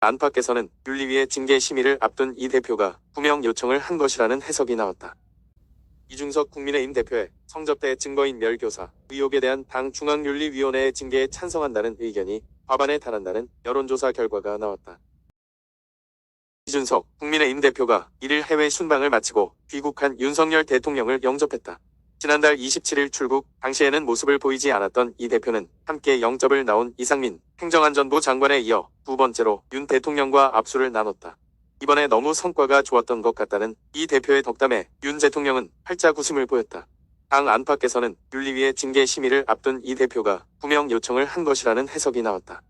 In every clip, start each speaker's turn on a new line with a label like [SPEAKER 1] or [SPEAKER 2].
[SPEAKER 1] 안팎에서는 윤리위의 징계 심의를 앞둔 이 대표가 구명 요청을 한 것이라는 해석이 나왔다. 이중석 국민의힘 대표의 성접대 증거인멸 교사 의혹에 대한 당 중앙윤리위원회의 징계에 찬성한다는 의견이 과반에 달한다는 여론조사 결과가 나왔다. 이준석 국민의힘 대표가 1일 해외 순방을 마치고 귀국한 윤석열 대통령을 영접했다. 지난달 27일 출국 당시에는 모습을 보이지 않았던 이 대표는 함께 영접을 나온 이상민 행정안전부 장관에 이어 두 번째로 윤 대통령과 압수를 나눴다. 이번에 너무 성과가 좋았던 것 같다는 이 대표의 덕담에 윤 대통령은 팔자 웃음을 보였다. 당 안팎에서는 윤리위의 징계 심의를 앞둔 이 대표가 구명 요청을 한 것이라는 해석이 나왔다.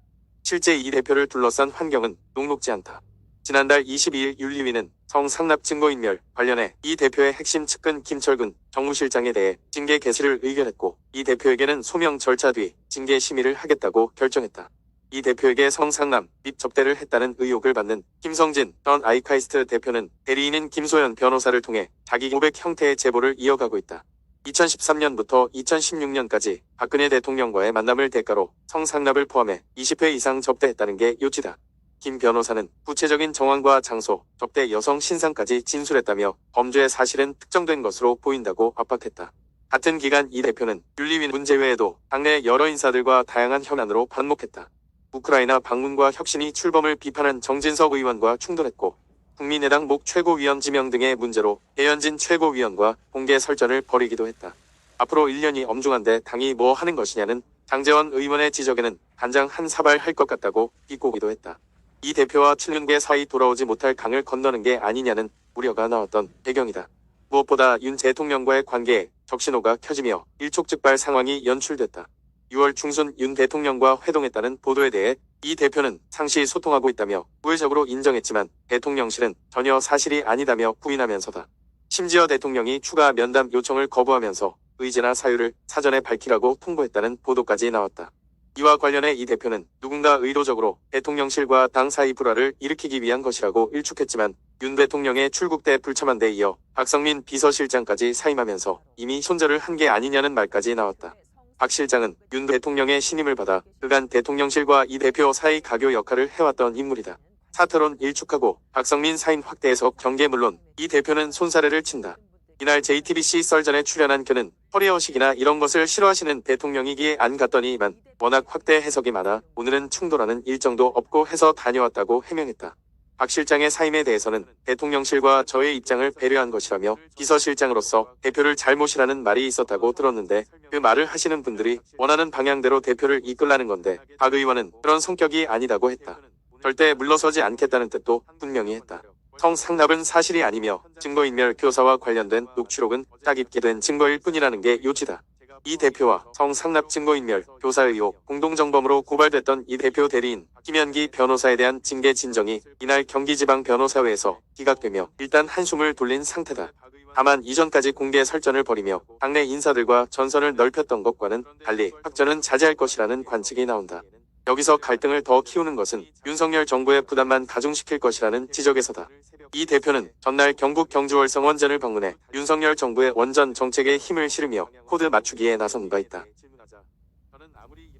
[SPEAKER 1] 실제 이 대표를 둘러싼 환경은 녹록지 않다. 지난달 22일 윤리위는 성상납 증거인멸 관련해 이 대표의 핵심 측근 김철근 정무실장에 대해 징계 개시를 의결했고 이 대표에게는 소명 절차 뒤 징계 심의를 하겠다고 결정했다. 이 대표에게 성상남 및 접대를 했다는 의혹을 받는 김성진 전 아이카이스트 대표는 대리인인 김소연 변호사를 통해 자기 고백 형태의 제보를 이어가고 있다. 2013년부터 2016년까지 박근혜 대통령과의 만남을 대가로 성상납을 포함해 20회 이상 접대했다는 게 요지다. 김 변호사는 구체적인 정황과 장소, 접대 여성 신상까지 진술했다며 범죄의 사실은 특정된 것으로 보인다고 압박했다. 같은 기간 이 대표는 윤리위 문제 외에도 당내 여러 인사들과 다양한 현안으로 반목했다. 우크라이나 방문과 혁신이 출범을 비판한 정진석 의원과 충돌했고 국민의당 목 최고위원 지명 등의 문제로 배현진 최고위원과 공개 설전을 벌이기도 했다. 앞으로 1년이 엄중한데 당이 뭐 하는 것이냐는 장제원 의원의 지적에는 간장 한 사발 할 것 같다고 비꼬기도 했다. 이 대표와 7년계 사이 돌아오지 못할 강을 건너는 게 아니냐는 우려가 나왔던 배경이다. 무엇보다 윤 대통령과의 관계에 적신호가 켜지며 일촉즉발 상황이 연출됐다. 6월 중순 윤 대통령과 회동했다는 보도에 대해 이 대표는 상시 소통하고 있다며 우회적으로 인정했지만 대통령실은 전혀 사실이 아니다며 부인하면서다. 심지어 대통령이 추가 면담 요청을 거부하면서 의제나 사유를 사전에 밝히라고 통보했다는 보도까지 나왔다. 이와 관련해 이 대표는 누군가 의도적으로 대통령실과 당 사이 불화를 일으키기 위한 것이라고 일축했지만 윤 대통령의 출국 때 불참한 데 이어 박성민 비서실장까지 사임하면서 이미 손절을 한 게 아니냐는 말까지 나왔다. 박 실장은 윤 대통령의 신임을 받아 그간 대통령실과 이 대표 사이 가교 역할을 해왔던 인물이다. 사퇴론 일축하고 박성민 사임 확대에서 경계 물론 이 대표는 손사래를 친다. 이날 JTBC 썰전에 출연한 그는 허리허식이나 이런 것을 싫어하시는 대통령이기에 안 갔더니만 워낙 확대 해석이 많아 오늘은 충돌하는 일정도 없고 해서 다녀왔다고 해명했다. 박 실장의 사임에 대해서는 대통령실과 저의 입장을 배려한 것이라며 비서실장으로서 대표를 잘못이라는 말이 있었다고 들었는데 그 말을 하시는 분들이 원하는 방향대로 대표를 이끌라는 건데 박 의원은 그런 성격이 아니다고 했다. 절대 물러서지 않겠다는 뜻도 분명히 했다. 성상납은 사실이 아니며 증거인멸 교사와 관련된 녹취록은 짜깁게 된 증거일 뿐이라는 게 요지다. 이 대표와 성상납 증거인멸 교사 의혹 공동정범으로 고발됐던 이 대표 대리인 김현기 변호사에 대한 징계 진정이 이날 경기지방변호사회에서 기각되며 일단 한숨을 돌린 상태다. 다만 이전까지 공개 설전을 벌이며 당내 인사들과 전선을 넓혔던 것과는 달리 확전은 자제할 것이라는 관측이 나온다. 여기서 갈등을 더 키우는 것은 윤석열 정부의 부담만 가중시킬 것이라는 지적에서다. 이 대표는 전날 경북 경주월성 원전을 방문해 윤석열 정부의 원전 정책에 힘을 실으며 코드 맞추기에 나선 바 있다.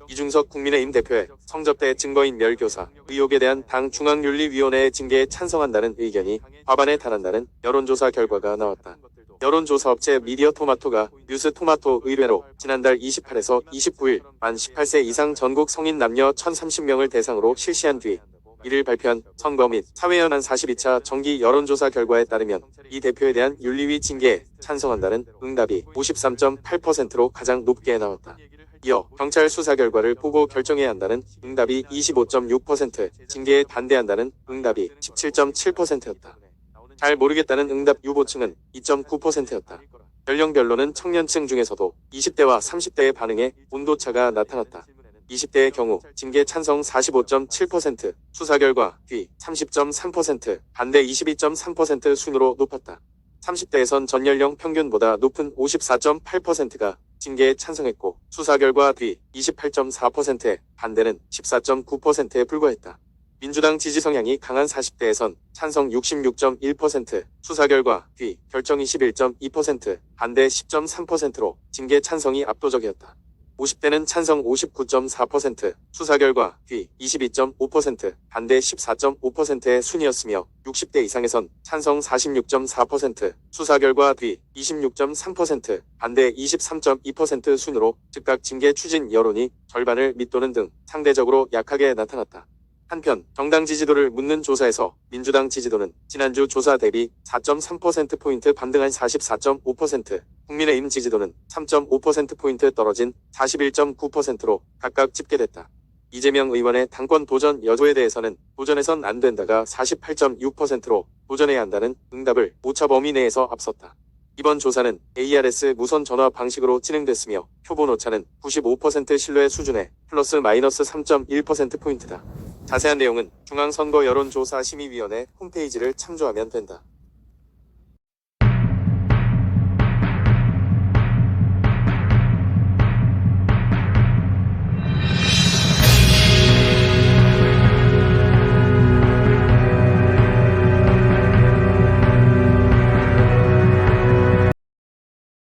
[SPEAKER 1] 이중석 국민의힘 대표의 성접대 증거인멸 교사 의혹에 대한 당 중앙윤리위원회의 징계에 찬성한다는 의견이 과반에 달한다는 여론조사 결과가 나왔다. 여론조사 업체 미디어토마토가 뉴스토마토 의뢰로 지난달 28에서 29일 만 18세 이상 전국 성인 남녀 1030명을 대상으로 실시한 뒤 1일 발표한 선거 및 사회연한 42차 정기 여론조사 결과에 따르면 이 대표에 대한 윤리위 징계에 찬성한다는 응답이 53.8%로 가장 높게 나왔다. 이어 경찰 수사 결과를 보고 결정해야 한다는 응답이 25.6%, 징계에 반대한다는 응답이 17.7%였다. 잘 모르겠다는 응답 유보층은 2.9%였다. 연령별로는 청년층 중에서도 20대와 30대의 반응에 온도차가 나타났다. 20대의 경우 징계 찬성 45.7%, 수사 결과 뒤 30.3%, 반대 22.3% 순으로 높았다. 30대에선 전연령 평균보다 높은 54.8%가 징계에 찬성했고 수사 결과 뒤 28.4%에 반대는 14.9%에 불과했다. 민주당 지지 성향이 강한 40대에선 찬성 66.1%, 수사 결과 뒤 결정 21.2%, 반대 10.3%로 징계 찬성이 압도적이었다. 50대는 찬성 59.4%, 수사 결과 뒤 22.5%, 반대 14.5%의 순이었으며 60대 이상에선 찬성 46.4%, 수사 결과 뒤 26.3%, 반대 23.2% 순으로 즉각 징계 추진 여론이 절반을 밑도는 등 상대적으로 약하게 나타났다. 한편 정당 지지도를 묻는 조사에서 민주당 지지도는 지난주 조사 대비 4.3%포인트 반등한 44.5%, 국민의힘 지지도는 3.5%포인트 떨어진 41.9%로 각각 집계됐다. 이재명 의원의 당권 도전 여조에 대해서는 도전해선 안 된다가 48.6%로 도전해야 한다는 응답을 오차 범위 내에서 앞섰다. 이번 조사는 ARS 무선 전화 방식으로 진행됐으며 표본 오차는 95% 신뢰 수준에 플러스 마이너스 3.1%포인트다. 자세한 내용은 중앙선거여론조사심의위원회 홈페이지를 참조하면 된다.